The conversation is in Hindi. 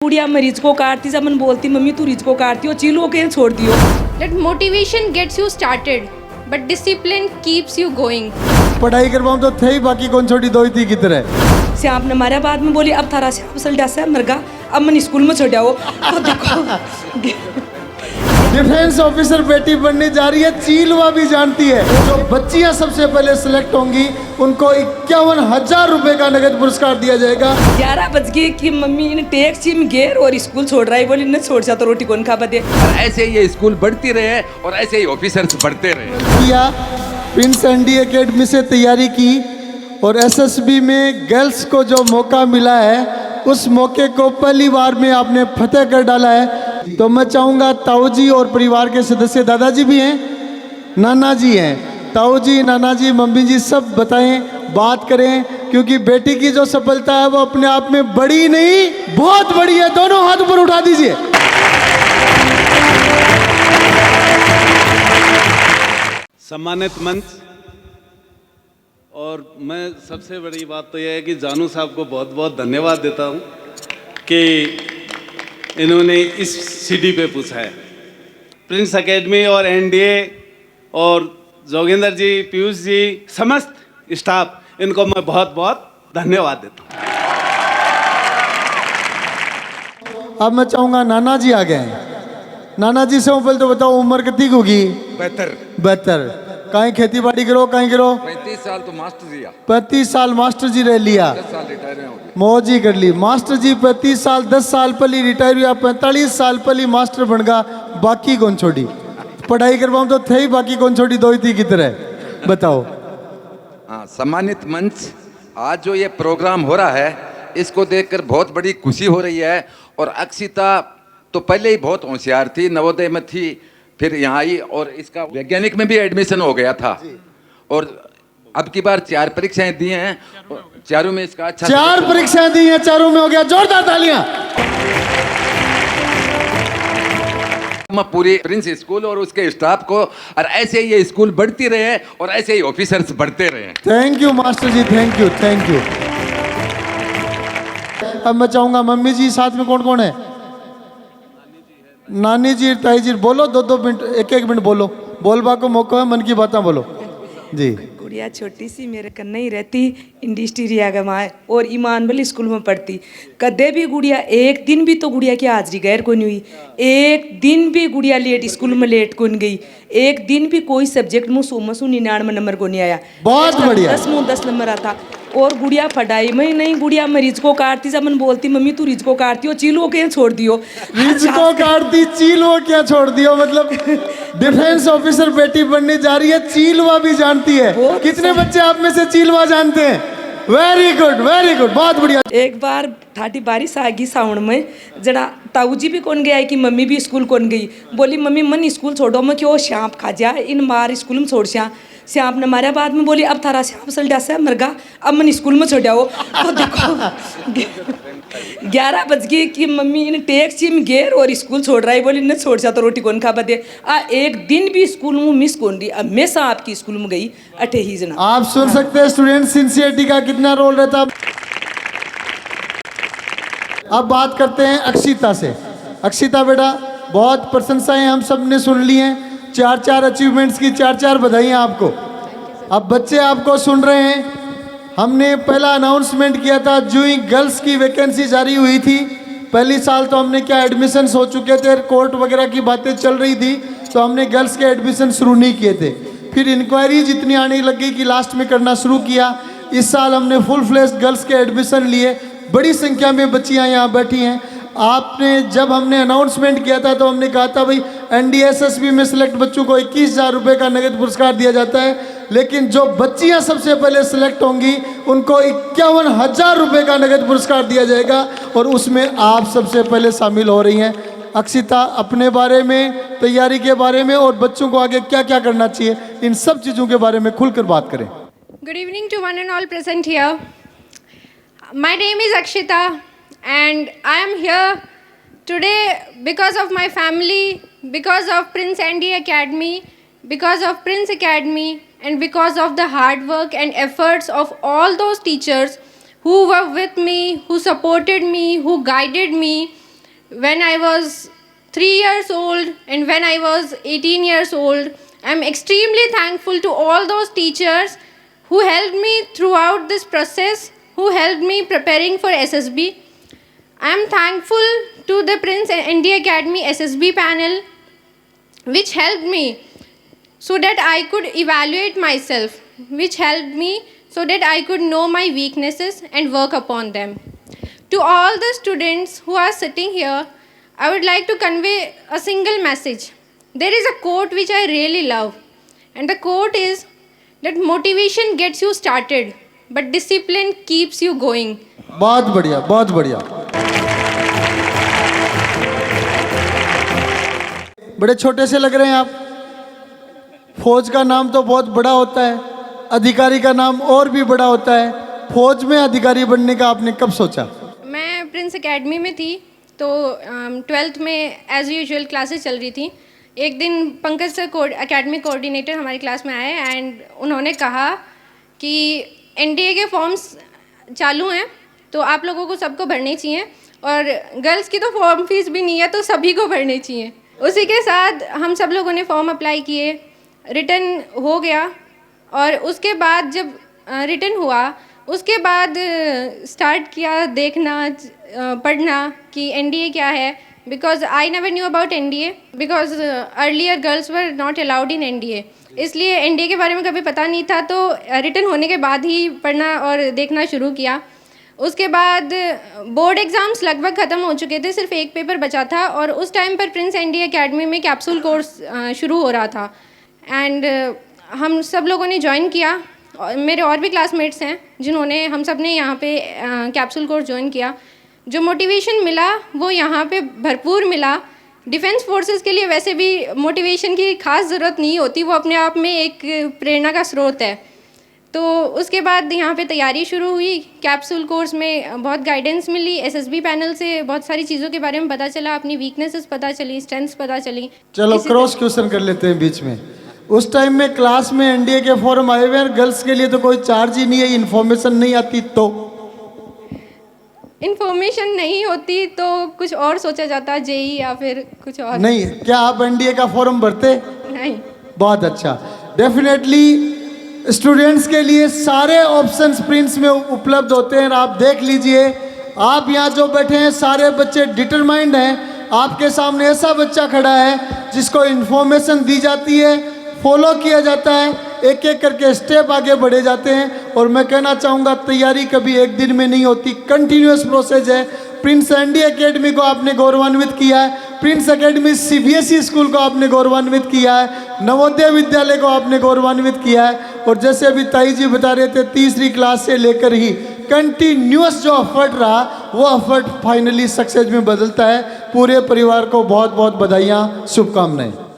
गुड़िया मरीज को काटती जब मन बोलती मम्मी तू रिज को काटती हो चिल होके छोड़ दियो। That motivation gets you started, but discipline keeps you going. पढ़ाई करवाऊँ तो थे ही, बाकी कौन छोटी दो ही थी किधर है। श्याम ने हमारे बाद में बोली अब थारा श्याम सल डैसा है मरगा अब मन स्कूल में छोड़ आओ तो देखो डिफेंस ऑफिसर बेटी बनने जा रही है, चीलवा भी जानती है। जो बच्चियां सबसे पहले सिलेक्ट होंगी उनको 51,000 रुपए का नगद पुरस्कार दिया जाएगा। 11 बज गए कि मम्मी ने टैक्सी में गेर और स्कूल छोड़ रहा है, बोली न छोड़ सा तो रोटी कौन खा बदे। और ऐसे ही ये स्कूल बढ़ती रहे और ऐसे ही ऑफिसर्स बढ़ते रहे। किया प्रिंस एंडी एकेडमी से तैयारी की और एसएसबी में गर्ल्स को जो मौका मिला है उस मौके को पहली बार में आपने फतेह कर डाला है। तो मैं चाहूँगा ताऊ जी और परिवार के सदस्य, दादाजी भी हैं, नाना जी हैं, ताऊ जी, नाना जी, मम्मी जी सब बताएं, बात करें, क्योंकि बेटी की जो सफलता है वो अपने आप में बड़ी नहीं बहुत बड़ी है। दोनों हाथ ऊपर उठा दीजिए। सम्मानित मंच, और मैं सबसे बड़ी बात तो यह है कि जानू साहब को बहुत बहुत धन्यवाद देता हूं कि इन्होंने इस सीढ़ी पे पूछा है। प्रिंस एकेडमी और एनडीए और जोगिंदर जी, पीयूष जी, समस्त स्टाफ, इनको मैं बहुत बहुत धन्यवाद देता हूं। अब मैं चाहूँगा नाना जी आ गए। नाना जी से पहले तो बताओ उम्र कितनी होगी? 72। कहीं खेती बाड़ी करो, कहीं करो? 35 साल तो मास्टर जी 35 साल मास्टर जी रह लिया, 10 साल रिटायर हो गए। मौज ही कर ली। मास्टर जी 35 साल 10 साल पहले रिटायर हुआ, 45 साल पहले मास्टर बन गया, बाकी कौन छोड़ी? पढ़ाई करवाऊँ तो थे ही, बाकी कौन छोड़ी दो ही थी किधर है, बताओ। हाँ, सम्मानित मंच, आज जो ये प्रोग्राम हो रहा है इसको देखकर बहुत बड़ी खुशी हो रही है। और अक्षिता तो पहले ही बहुत होशियार थी, नवोदय में थी, फिर यहाँ आई और इसका वैज्ञानिक में भी एडमिशन हो गया था। और अब की बार 4 परीक्षाएं दी हैं, चारों में इसका अच्छा 4 परीक्षाएं दी हैं, चारों में हो गया। जोरदार तालियां। मैं पूरी प्रिंस स्कूल और उसके स्टाफ को, और ऐसे ही ये स्कूल बढ़ती रहे और ऐसे ही ऑफिसर्स बढ़ते रहे। Thank you master ji, thank you, thank you. अब मैं चाहूंगा मम्मी जी, साथ में कौन कौन है? नानी जी, ताई जी, बोलो 2-2 मिनट, 1-1 मिनट बोलो, बोलबा को मौका है, मन की बातें बोलो जी। गुड़िया छोटी सी मेरे कन्ने ही रहती इंडस्ट्रिया के वहाँ और ईमान वाली स्कूल में पढ़ती। कदे भी गुड़िया एक दिन भी तो गुड़िया की हाजिरी गैर को नहीं हुई, एक दिन भी गुड़िया लेट स्कूल में लेट को नहीं गई, एक दिन भी कोई सब्जेक्ट में 99 नंबर को नहीं आया। बहुत बढ़िया। 10 नंबर आता। और गुड़िया पढ़ाई में नहीं, गुड़िया मरीज को काटती जब मन बोलती मम्मी तू रिज को काटती हो चिल होके छोड़ दियो। रिज को काटती, चील हो क्या छोड़ दियो, मतलब डिफेंस ऑफिसर बेटी बनने जा रही है, चीलवा भी जानती है। कितने बच्चे आप में से चीलवा जानते हैं? वेरी गुड, वेरी गुड, बहुत बढ़िया। एक बार ठाटी बारिश आ गई सावन में, जरा ताऊ जी भी कौन गया कि मम्मी भी स्कूल कौन गई, बोली मम्मी मन स्कूल छोड़ो, मैं क्यों श्याम खा जा इन मार स्कूल में छोड़ श्याम। श्याम ने हमारे बाद में बोली अब थारा श्याम सल डैसा है मरगा अब मन स्कूल में छोड़ आओ तो देखो 11 बज गए कि मम्मी ने टैक्सी में गेर और स्कूल छोड़ रहा है, बोली न छोड़ सा तो रोटी कौन खा बदे। एक दिन भी स्कूल में मिस कौन रही, हमेशा आपकी स्कूल में गई 28 जना। आप सुन सकते हैं स्टूडेंट सिंसियरिटी का कितना रोल रहता। अब बात करते हैं अक्षिता से। अक्षिता बेटा, बहुत प्रशंसाएं हम सब ने सुन ली हैं, 4-4 अचीवमेंट्स की 4-4 बधाइयाँ आपको। अब बच्चे आपको सुन रहे हैं। हमने पहला अनाउंसमेंट किया था जो ही गर्ल्स की वैकेंसी जारी हुई थी, पहली साल तो हमने क्या एडमिशन्स हो चुके थे, कोर्ट वगैरह की बातें चल रही थी, तो हमने गर्ल्स के एडमिशन शुरू नहीं किए थे। फिर इंक्वायरी जितनी आने लगी कि लास्ट में करना शुरू किया। इस साल हमने फुल फ्लेश्ड गर्ल्स के एडमिशन लिए, बड़ी संख्या में बच्चियाँ यहाँ बैठी हैं। आपने जब हमने अनाउंसमेंट किया था तो हमने कहा था भाई एनडीएसएसबी में सिलेक्ट बच्चों को 21,000 रुपये का नगद पुरस्कार दिया जाता है, लेकिन जो बच्चियां सबसे पहले सिलेक्ट होंगी उनको 51,000 रुपये का नगद पुरस्कार दिया जाएगा और उसमें आप सबसे पहले शामिल हो रही हैं। अक्षिता, अपने बारे में, तैयारी के बारे में और बच्चों को आगे क्या क्या करना चाहिए, इन सब चीज़ों के बारे में खुलकर बात करें। Good evening to one and all present here. My name is Akshita and I am here today because of my family, because of Prince Andy Academy, because of Prince Academy, and because of the hard work and efforts of all those teachers who were with me, who supported me, who guided me, when I was 3 years old and when I was 18 years old. I'm extremely thankful to all those teachers who helped me throughout this process, who helped me preparing for SSB. I'm thankful to the Prince NDA Academy SSB panel, which helped me so that I could evaluate myself, which helped me so that I could know my weaknesses and work upon them. To all the students who are sitting here, I would like to convey a single message. There is a quote which I really love, and the quote is that motivation gets you started, but discipline keeps you going. बहुत बढ़िया, बहुत बढ़िया। बड़े छोटे से लग रहे हैं आप। फौज का नाम तो बहुत बड़ा होता है, अधिकारी का नाम और भी बड़ा होता है। फौज में अधिकारी बनने का आपने कब सोचा? मैं प्रिंस एकेडमी में थी तो 12th में एज यूजुअल क्लासेस चल रही थी। एक दिन पंकज सर एकेडमिक कोऑर्डिनेटर हमारी क्लास में आए एंड उन्होंने कहा कि एनडीए के फॉर्म्स चालू हैं तो आप लोगों को सबको भरने चाहिए, और गर्ल्स की तो फॉर्म फीस भी नहीं है तो सभी को भरने चाहिए। उसी के साथ हम सब लोगों ने फॉर्म अप्लाई किए, रिटर्न हो गया, और उसके बाद जब रिटर्न हुआ उसके बाद स्टार्ट किया देखना पढ़ना कि एनडीए क्या है, because I never knew about NDA because earlier girls were not allowed in NDA, इसलिए एनडीए के बारे में कभी पता नहीं था। तो रिटर्न होने के बाद ही पढ़ना और देखना शुरू किया। उसके बाद बोर्ड एग्ज़ाम्स लगभग ख़त्म हो चुके थे, सिर्फ एक पेपर बचा था, और उस टाइम पर प्रिंस एनडीए एकेडमी में कैप्सूल कोर्स शुरू हो रहा था एंड हम सब लोगों ने ज्वाइन किया। मेरे और भी क्लासमेट्स हैं जिन्होंने, हम सब ने यहाँ पे कैप्सूल कोर्स ज्वाइन किया। जो मोटिवेशन मिला वो यहाँ पे भरपूर मिला। डिफेंस फोर्सेस के लिए वैसे भी मोटिवेशन की खास ज़रूरत नहीं होती, वो अपने आप में एक प्रेरणा का स्रोत है। तो उसके बाद यहाँ पे तैयारी शुरू हुई। कैप्सूल कोर्स में बहुत गाइडेंस मिली, एसएसबी पैनल से बहुत सारी चीज़ों के बारे में पता चला, अपनी वीकनेसेस पता चली, स्ट्रेंथ्स पता चली। चलो क्रॉस क्वेश्चन कर लेते हैं बीच में। उस टाइम में क्लास में एनडीए के फॉर्म आए हुए हैं, गर्ल्स के लिए तो कोई चार्ज ही नहीं है, इन्फॉर्मेशन नहीं आती, तो इन्फॉर्मेशन नहीं होती तो कुछ और सोचा जाता, जेई या फिर कुछ और। नहीं, क्या आप एनडीए का फॉर्म भरते? नहीं। बहुत अच्छा। डेफिनेटली स्टूडेंट्स के लिए सारे ऑप्शंस प्रिंस में उपलब्ध होते हैं। आप देख लीजिए, आप यहाँ जो बैठे हैं सारे बच्चे डिटरमाइंड हैं। आपके सामने ऐसा बच्चा खड़ा है जिसको इन्फॉर्मेशन दी जाती है, फॉलो किया जाता है, एक एक करके स्टेप आगे बढ़े जाते हैं। और मैं कहना चाहूँगा तैयारी कभी एक दिन में नहीं होती, कंटिन्यूअस प्रोसेस है। प्रिंस एनडीए एकेडमी को आपने गौरवान्वित किया है, प्रिंस एकेडमी सीबीएसई स्कूल को आपने गौरवान्वित किया है, नवोदय विद्यालय को आपने गौरवान्वित किया है। और जैसे अभी ताई जी बता रहे थे, तीसरी क्लास से लेकर ही कंटिन्यूअस जो एफर्ट रहा वो एफर्ट फाइनली सक्सेस में बदलता है। पूरे परिवार को बहुत बहुत बधाइयाँ, शुभकामनाएं।